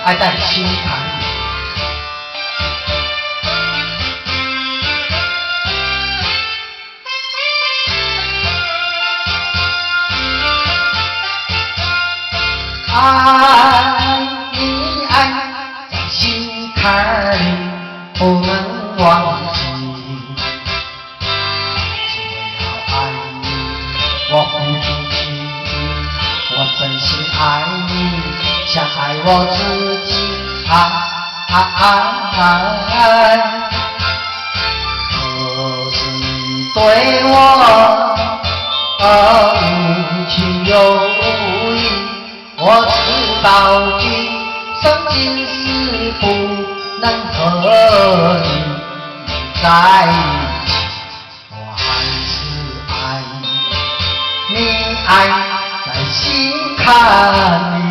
爱在心坎里。爱你爱在心坎里，不能忘记。只为了爱你，我付出情，我真心爱你，像爱我自己。可是你对我无情有义，我知道今生今世不能和你在一起，我还是爱你，你爱在心坎里。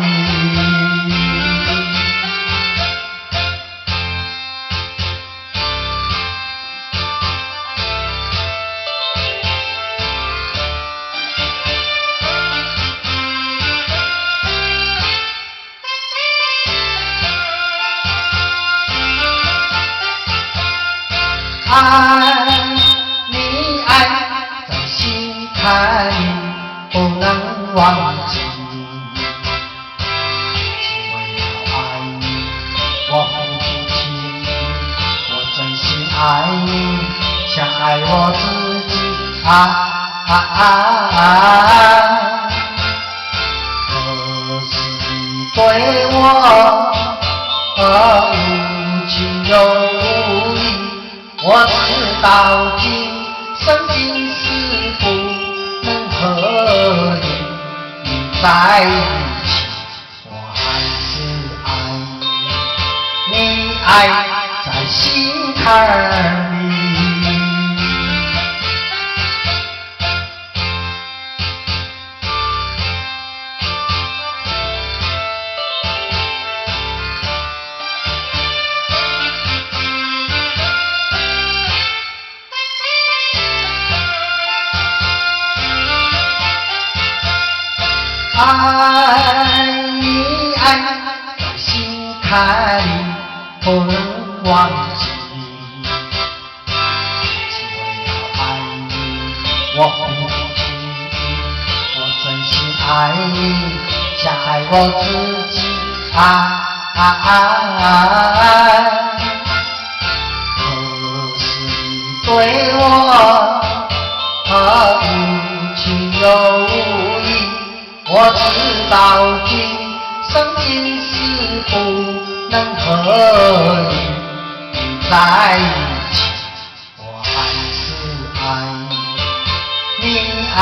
爱你爱在心坎里，不能忘记。只为了爱你，我付出情，我真心爱你，像爱我自己。可是你对我无情有义，我知道今生今世不能和你在一起，我还是爱你，你爱在心坎里。爱你爱在心坎里，不能忘记。只为了爱你，我付出情，我真心爱你，像爱我自己。可是你对我无情有义，我知道今生今世不能和你在一起，我还是爱你，你爱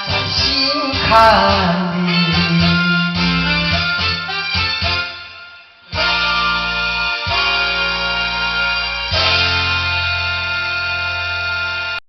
在心坎里。